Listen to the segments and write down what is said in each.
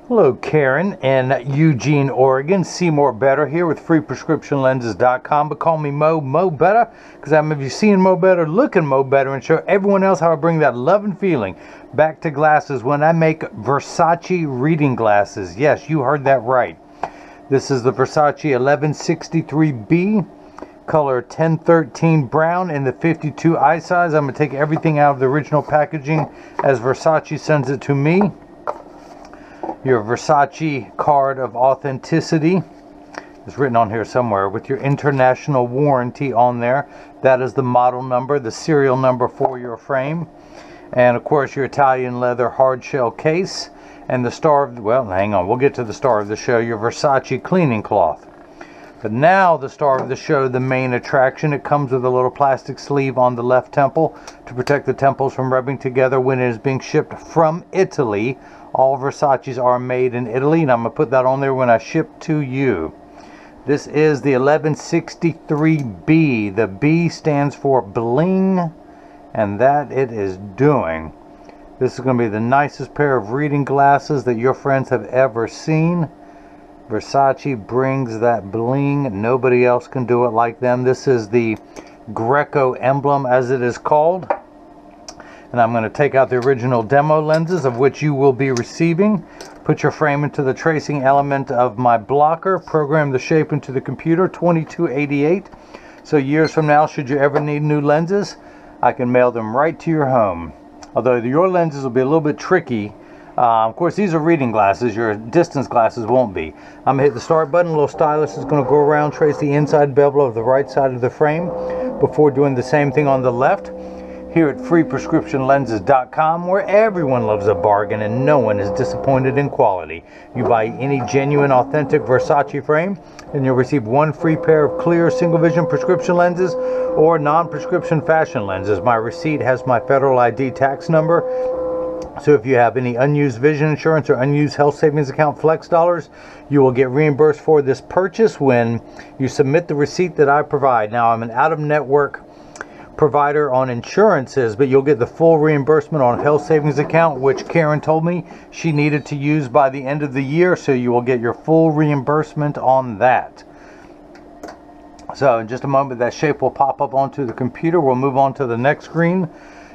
Hello, Karen in Eugene, Oregon. See More Better here with freeprescriptionlenses.com. But call me Mo Better, because I'm of you seeing Mo Better, looking Mo Better, and show everyone else how I bring that love and feeling back to glasses when I make Versace reading glasses. Yes, you heard that right. This is the Versace 1163B, color 1013 brown in the 52 eye size. I'm going to take everything out of the original packaging as Versace sends it to me. Your Versace card of authenticity is written on here somewhere with your international warranty on there. That is the model number, the serial number for your frame. And of course your Italian leather hard shell case. And the star of, well, hang on, we'll get to the star of the show, your Versace cleaning cloth. But now the star of the show, the main attraction, it comes with a little plastic sleeve on the left temple to protect the temples from rubbing together when it is being shipped from Italy. All Versace's are made in Italy, and I'm going to put that on there when I ship to you. This is the 1163B. The B stands for bling, and that it is doing. This is going to be the nicest pair of reading glasses that your friends have ever seen. Versace brings that bling. Nobody else can do it like them. This is the Greco emblem, as it is called. And I'm going to take out the original demo lenses, of which you will be receiving. Put your frame into the tracing element of my blocker. Program the shape into the computer, 2288. So years from now, should you ever need new lenses, I can mail them right to your home. Although your lenses will be a little bit tricky. Of course, these are reading glasses. Your distance glasses won't be. I'm going to hit the start button. A little stylus is going to go around, trace the inside bevel of the right side of the frame before doing the same thing on the left. Here at freeprescriptionlenses.com, where everyone loves a bargain and no one is disappointed in quality. You buy any genuine, authentic Versace frame, and you'll receive one free pair of clear single-vision prescription lenses or non-prescription fashion lenses. My receipt has my federal ID tax number. So if you have any unused vision insurance or unused health savings account flex dollars, you will get reimbursed for this purchase when you submit the receipt that I provide. Now, I'm an out-of-network provider on insurances, but you'll get the full reimbursement on health savings account, which Karen told me she needed to use by the end of the year, so you will get your full reimbursement on that. So in just a moment, that shape will pop up onto the computer. We'll move on to the next screen.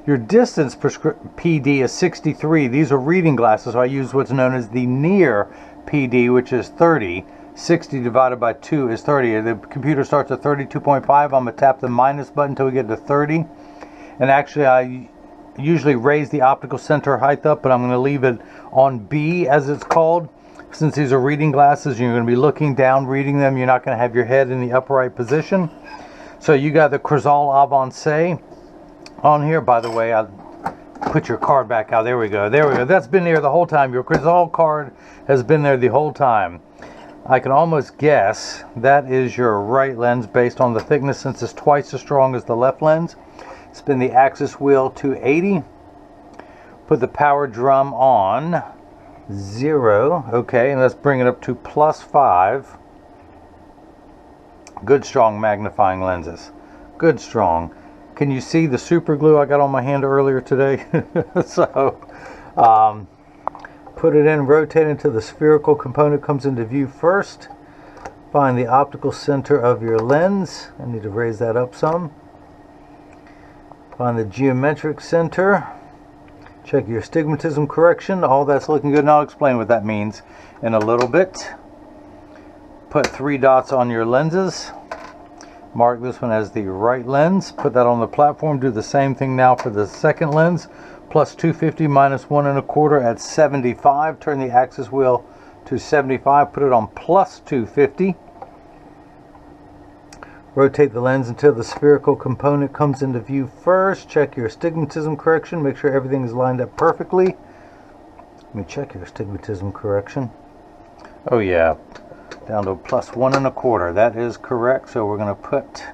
Your distance PD is 63. These are reading glasses, so I use what's known as the near PD, which is 30. 60 divided by 2 is 30. The computer starts at 32.5. I'm going to tap the minus button until we get to 30. And actually, I usually raise the optical center height up, but I'm going to leave it on B, as it's called. Since these are reading glasses, you're going to be looking down, reading them. You're not going to have your head in the upright position. So you got the Crizal Avancé on here. By the way, I'll put your card back out. There we go. There we go. That's been there the whole time. Your Crizal card has been there the whole time. I can almost guess that is your right lens based on the thickness, since it's twice as strong as the left lens. Spin the axis wheel to 80. Put the power drum on 0. Okay, and let's bring it up to +5. Good strong magnifying lenses. Good strong. Can you see the super glue I got on my hand earlier today? So, put it in, rotate until the spherical component comes into view first. Find the optical center of your lens. I need to raise that up some. Find the geometric center. Check your Stigmatism Correction. All that's looking good, and I'll explain what that means in a little bit. Put 3 dots on your lenses. Mark this one as the right lens. Put that on the platform. Do the same thing now for the second lens. +250 minus 1 1/4 at 75. Turn the axis wheel to 75. Put it on +250. Rotate the lens until the spherical component comes into view first. Check your Stigmatism Correction. Make sure everything is lined up perfectly. Let me check your Stigmatism Correction. Oh yeah, down to +1 1/4. That is correct. So we're going to put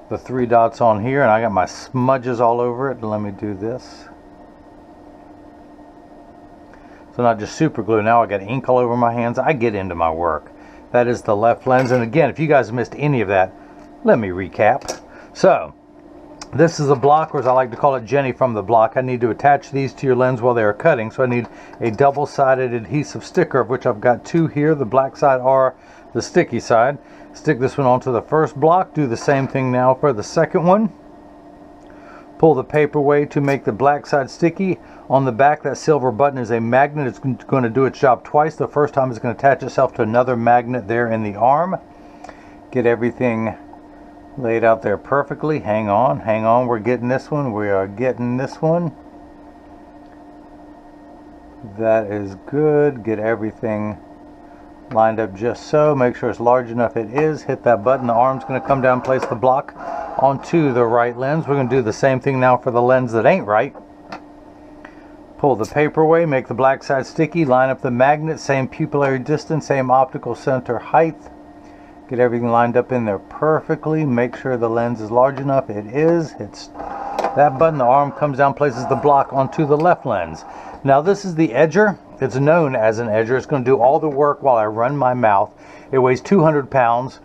the 3 dots on here, and I got my smudges all over it. Let me do this. So not just super glue. Now I got ink all over my hands. I get into my work. That is the left lens. And again, if you guys missed any of that, let me recap. So This is a block, or as I like to call it, Jenny from the block. I need to attach these to your lens while they are cutting, so I need a double-sided adhesive sticker, of which I've got 2 here. The black side or the sticky side. Stick this one onto the first block. Do the same thing now for the second one. Pull the paper away to make the black side sticky. On the back, that silver button is a magnet. It's going to do its job twice. The first time it's going to attach itself to another magnet there in the arm. Get everything laid out there perfectly. Hang on, we're getting this one. We are getting this one. That is good. Get everything lined up just so. Make sure it's large enough. It is. Hit that button. The arm's going to come down, place the block onto the right lens. We're going to do the same thing now for the lens that ain't right. Pull the paper away, make the black side sticky, line up the magnet, same pupillary distance, same optical center height. Get everything lined up in there perfectly. Make sure the lens is large enough. It is. It's that button. The arm comes down, places the block onto the left lens. Now this is the edger. It's known as an edger. It's going to do all the work while I run my mouth. It weighs 200 pounds.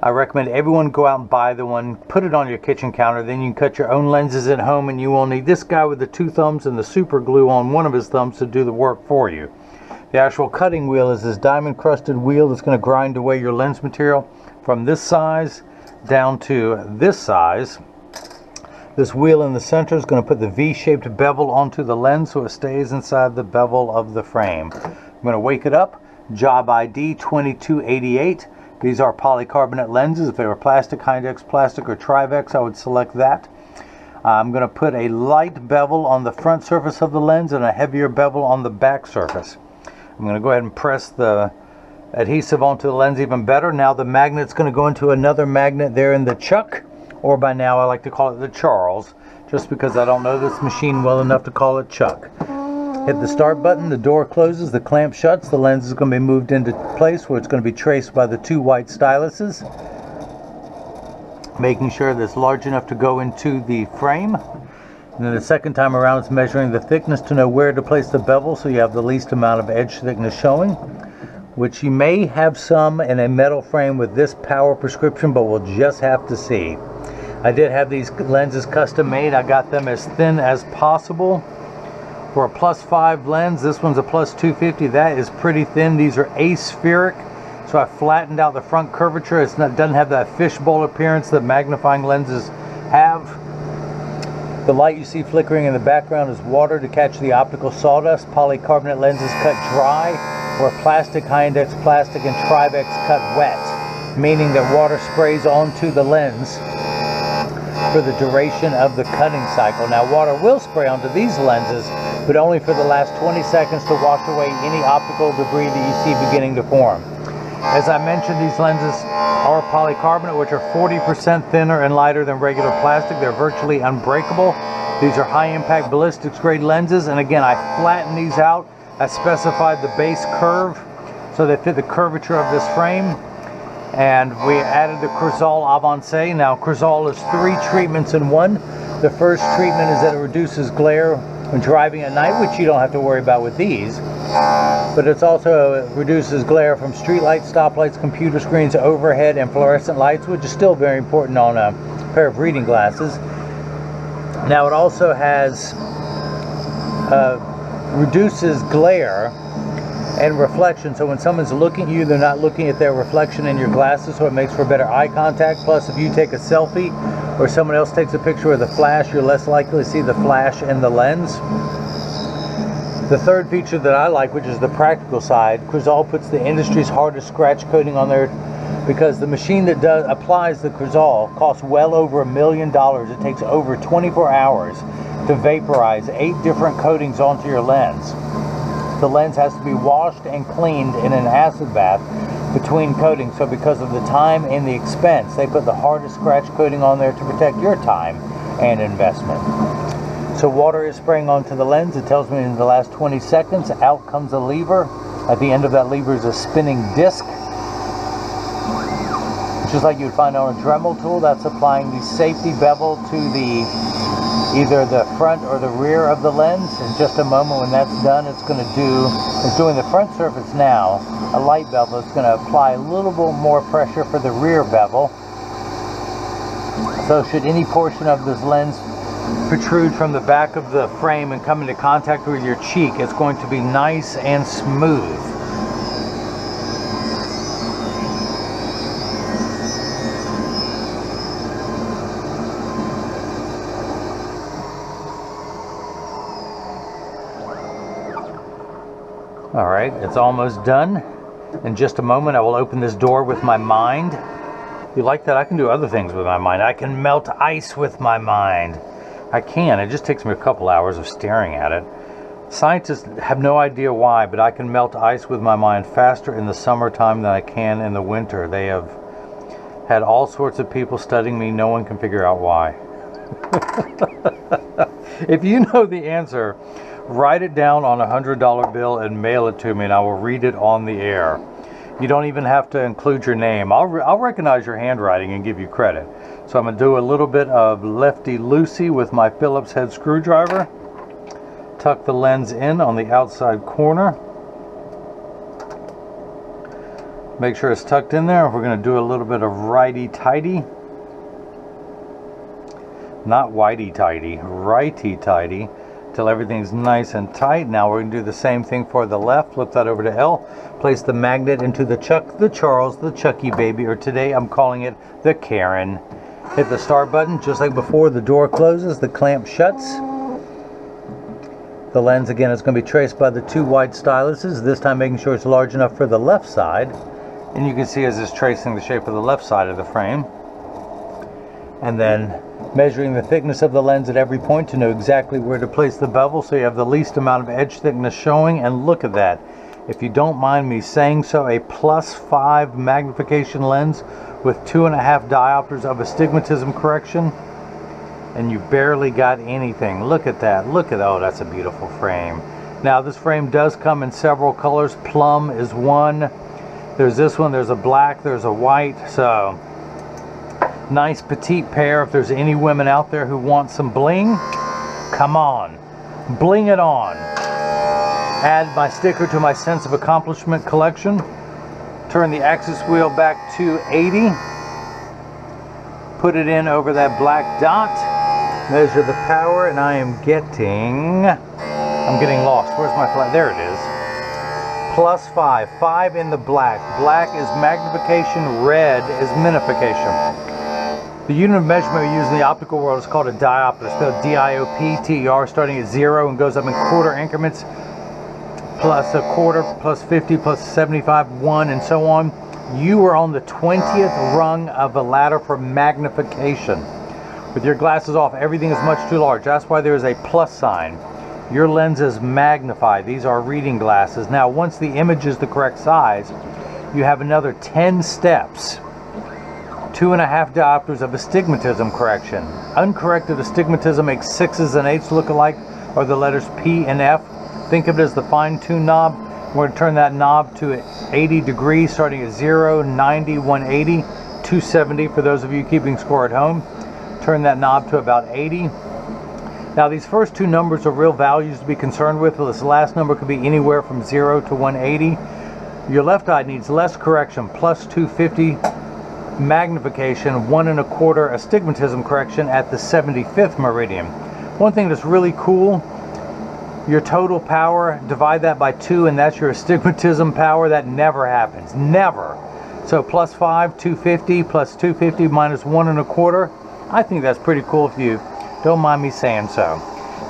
I recommend everyone go out and buy the one, put it on your kitchen counter, then you can cut your own lenses at home, and you will need this guy with the 2 thumbs and the super glue on one of his thumbs to do the work for you. The actual cutting wheel is this diamond crusted wheel that's going to grind away your lens material from this size down to this size. This wheel in the center is going to put the V-shaped bevel onto the lens so it stays inside the bevel of the frame. I'm going to wake it up. Job ID 2288. These are polycarbonate lenses. If they were plastic, Hindex plastic, or Trivex, I would select that. I'm going to put a light bevel on the front surface of the lens and a heavier bevel on the back surface. I'm going to go ahead and press the adhesive onto the lens even better. Now the magnet's going to go into another magnet there in the chuck, or by now I like to call it the Charles, just because I don't know this machine well enough to call it Chuck. Hit the start button, the door closes, the clamp shuts, the lens is going to be moved into place where it's going to be traced by the 2 white styluses, making sure that it's large enough to go into the frame. And then the second time around, it's measuring the thickness to know where to place the bevel so you have the least amount of edge thickness showing, which you may have some in a metal frame with this power prescription, but we'll just have to see. I did have these lenses custom made. I got them as thin as possible. For a +5 lens, this one's a +250. That is pretty thin. These are aspheric, so I flattened out the front curvature. It doesn't have that fishbowl appearance that magnifying lenses have. The light you see flickering in the background is water to catch the optical sawdust. Polycarbonate lenses cut dry, where plastic, Hindex plastic, and Trivex cut wet, meaning that water sprays onto the lens for the duration of the cutting cycle. Now water will spray onto these lenses, but only for the last 20 seconds to wash away any optical debris that you see beginning to form. As I mentioned, these lenses are polycarbonate, which are 40% thinner and lighter than regular plastic. They're virtually unbreakable. These are high-impact ballistics grade lenses, and again, I flattened these out. I specified the base curve so they fit the curvature of this frame, and we added the Crizal Avancé. Now, Crizal is 3 treatments in one. The first treatment is that it reduces glare when driving at night, which you don't have to worry about with these, but it also reduces glare from street lights, stoplights, computer screens, overhead, and fluorescent lights, which is still very important on a pair of reading glasses. Now it also has reduces glare and reflection, so when someone's looking at you, they're not looking at their reflection in your glasses, so it makes for better eye contact. Plus, if you take a selfie or someone else takes a picture with a flash, you're less likely to see the flash in the lens. The third feature that I like, which is the practical side, Crizal puts the industry's hardest scratch coating on there, because the machine that applies the Crizal costs well over $1 million. It takes over 24 hours to vaporize 8 different coatings onto your lens. The lens has to be washed and cleaned in an acid bath between coatings, so because of the time and the expense, they put the hardest scratch coating on there to protect your time and investment. So water is spraying onto the lens. It tells me in the last 20 seconds, out comes a lever. At the end of that lever is a spinning disc, just like you would find on a Dremel tool. That's applying the safety bevel to either the front or the rear of the lens. In just a moment, when that's done, it's doing the front surface now. A light bevel is going to apply a little bit more pressure for the rear bevel. So should any portion of this lens protrude from the back of the frame and come into contact with your cheek, it's going to be nice and smooth. All right, it's almost done. In just a moment, I will open this door with my mind. You like that? I can do other things with my mind. I can melt ice with my mind. I can. It just takes me a couple hours of staring at it. Scientists have no idea why, but I can melt ice with my mind faster in the summertime than I can in the winter. They have had all sorts of people studying me. No one can figure out why. If you know the answer, write it down on a $100 bill and mail it to me, and I will read it on the air. You don't even have to include your name. I'll recognize your handwriting and give you credit. So I'm going to do a little bit of lefty-loosey with my Phillips head screwdriver. Tuck the lens in on the outside corner. Make sure it's tucked in there. We're going to do a little bit of righty-tighty. Not whitey-tighty, righty-tighty. Till everything's nice and tight. Now we're going to do the same thing for the left. Flip that over to L. Place the magnet into the Chuck, the Charles, the Chucky baby, or today I'm calling it the Karen. Hit the start button. Just like before, the door closes, the clamp shuts. The lens again is going to be traced by the two white styluses, this time making sure it's large enough for the left side. And you can see as it's tracing the shape of the left side of the frame. And then measuring the thickness of the lens at every point to know exactly where to place the bevel so you have the least amount of edge thickness showing. And look at that. If you don't mind me saying so, a +5 magnification lens with 2.5 diopters of astigmatism correction, and you barely got anything. Look at that. Look at, oh, that's a beautiful frame. Now this frame does come in several colors. Plum is one. There's this one, there's a black, there's a white. So nice petite pair. If there's any women out there who want some bling, come on, bling it on. Add my sticker to my sense of accomplishment collection. Turn the axis wheel back to 80. Put it in over that black dot. Measure the power, and I am getting, I'm getting lost. Where's my flag? There it is. +5. 5 in the black. Black is magnification, red is minification. The unit of measurement we use in the optical world is called a diopter, spelled D-I-O-P-T-E-R, starting at 0 and goes up in quarter increments, plus a quarter, plus 50, plus 75, 1, and so on. You are on the 20th rung of a ladder for magnification. With your glasses off, everything is much too large. That's why there is a plus sign. Your lens is magnified. These are reading glasses. Now, once the image is the correct size, you have another 10 steps. 2.5 diopters of astigmatism correction. Uncorrected astigmatism makes 6s and 8s look alike, or the letters P and F. Think of it as the fine-tune knob. We're going to turn that knob to 80 degrees, starting at 0, 90, 180, 270 for those of you keeping score at home. Turn that knob to about 80. Now these first two numbers are real values to be concerned with. This last number could be anywhere from 0 to 180. Your left eye needs less correction, +250 magnification, 1 1/4 astigmatism correction at the 75th meridian. One thing that's really cool, your total power, divide that by 2 and that's your astigmatism power. That never happens, never. So +5, 250, plus 250 minus 1 1/4. I think that's pretty cool if you don't mind me saying so.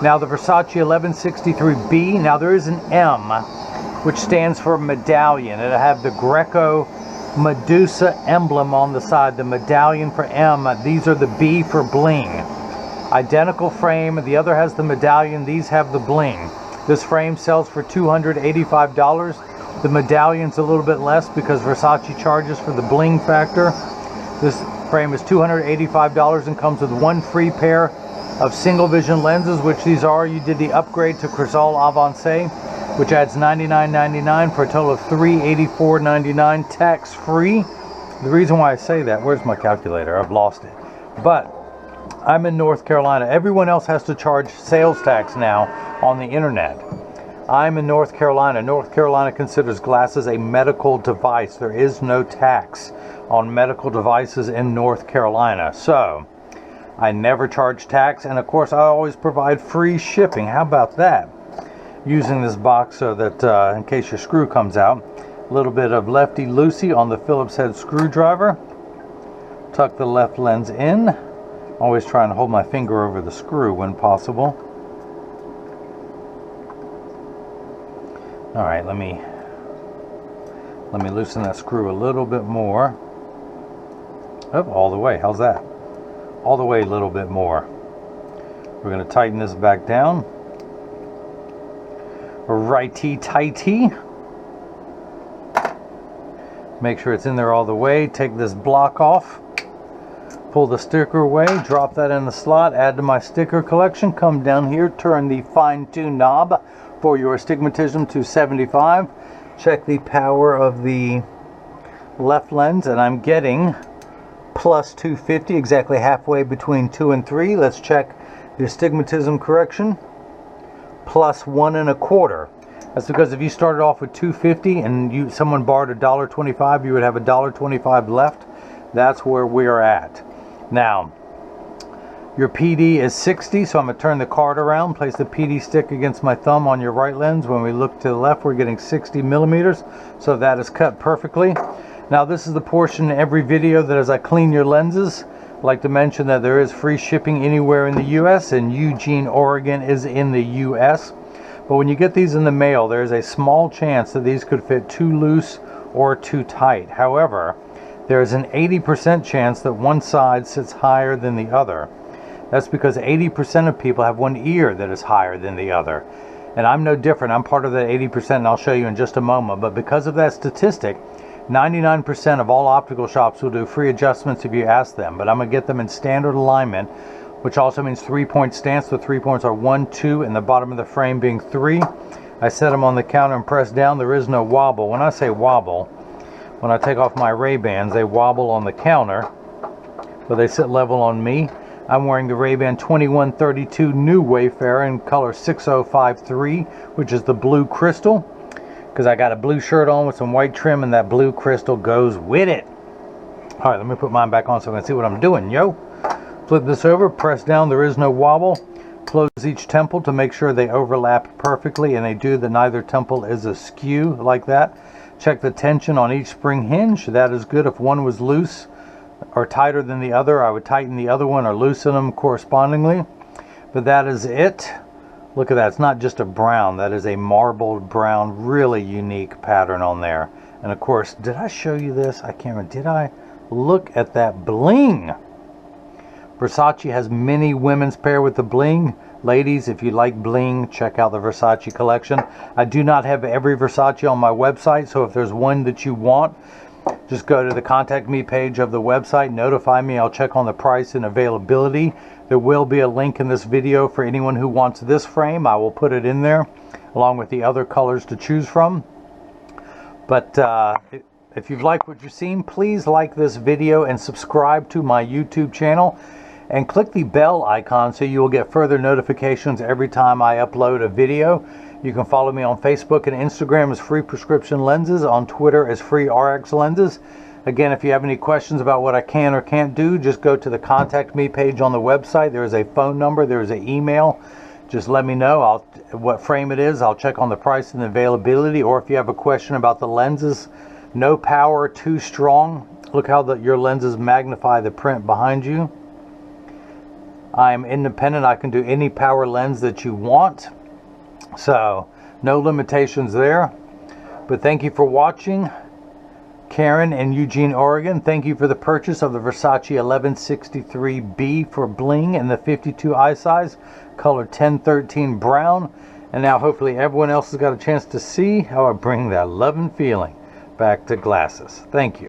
Now the Versace 1163B, now there is an M, which stands for medallion. It'll have the Greco Medusa emblem on the side, the medallion for M. These are the B for bling. Identical frame, the other has the medallion, these have the bling. This frame sells for $285. The medallion's a little bit less because Versace charges for the bling factor. This frame is $285 and comes with 1 free pair of single vision lenses, which these are. You did the upgrade to Crizal Avancé, which adds $99.99 for a total of $384.99 tax free. The reason why I say that, where's my calculator? I've lost it. But I'm in North Carolina. Everyone else has to charge sales tax now on the internet. I'm in North Carolina. North Carolina considers glasses a medical device. There is no tax on medical devices in North Carolina. So I never charge tax, and of course I always provide free shipping. How about that? Using this box so that in case your screw comes out, a little bit of lefty loosey on the Phillips head screwdriver. Tuck the left lens in. Always trying to hold my finger over the screw when possible. All right, let me loosen that screw a little bit more. Oh, all the way. How's that? All the way a little bit more. We're going to tighten this back down. Righty tighty. Make sure it's in there all the way. Take this block off. Pull the sticker away. Drop that in the slot. Add to my sticker collection. Come down here. Turn the fine-tune knob for your astigmatism to 75. Check the power of the left lens, and I'm getting plus 250, exactly halfway between 2 and 3. Let's check the astigmatism correction. Plus 1 1/4. That's because if you started off with 250 and someone borrowed $1.25, you would have $1.25 left. That's where we're at. Now, your PD is 60, so I'm going to turn the card around, place the PD stick against my thumb on your right lens. When we look to the left, we're getting 60 millimeters, so that is cut perfectly. Now, this is the portion in every video that as I clean your lenses, I'd like to mention that there is free shipping anywhere in the U.S., and Eugene, Oregon is in the U.S. But when you get these in the mail, there is a small chance that these could fit too loose or too tight. However, there is an 80% chance that one side sits higher than the other. That's because 80% of people have one ear that is higher than the other. And I'm no different. I'm part of that 80%, and I'll show you in just a moment. But because of that statistic, 99% of all optical shops will do free adjustments if you ask them. But I'm going to get them in standard alignment, which also means 3-point stance. The 3 points are 1, 2, and the bottom of the frame being 3. I set them on the counter and press down. There is no wobble. When I say wobble, when I take off my Ray-Bans, they wobble on the counter, but they sit level on me. I'm wearing the Ray-Ban 2132 New Wayfarer in color 6053, which is the blue crystal, because I got a blue shirt on with some white trim, and that blue crystal goes with it. All right, let me put mine back on so I can see what I'm doing, yo. Flip this over, press down, there is no wobble. Close each temple to make sure they overlap perfectly, and they do, that neither temple is askew like that. Check the tension on each spring hinge. That is good. If one was loose or tighter than the other, I would tighten the other one or loosen them correspondingly. But that is it. Look at that. It's not just a brown. That is a marbled brown, really unique pattern on there. And of course, did I show you this? I can't remember. Did I? Look at that bling. Versace has many women's pair with the bling. Ladies, if you like bling, check out the Versace collection. I do not have every Versace on my website, so if there's one that you want, just go to the contact me page of the website, notify me, I'll check on the price and availability. There will be a link in this video for anyone who wants this frame. I will put it in there along with the other colors to choose from. But if you've liked what you've seen, please like this video and subscribe to my YouTube channel. And click the bell icon so you will get further notifications every time I upload a video. You can follow me on Facebook and Instagram as Free Prescription Lenses, on Twitter as Free RX Lenses. Again, if you have any questions about what I can or can't do, just go to the Contact Me page on the website. There is a phone number, there is an email. Just let me know what frame it is. I'll check on the price and the availability. Or if you have a question about the lenses, no power, too strong. Look how your lenses magnify the print behind you. I'm independent. I can do any power lens that you want. So, no limitations there. But thank you for watching. Karen in Eugene, Oregon, thank you for the purchase of the Versace 1163B for bling in the 52 eye size, color 1013 brown. And now hopefully everyone else has got a chance to see how I bring that love and feeling back to glasses. Thank you.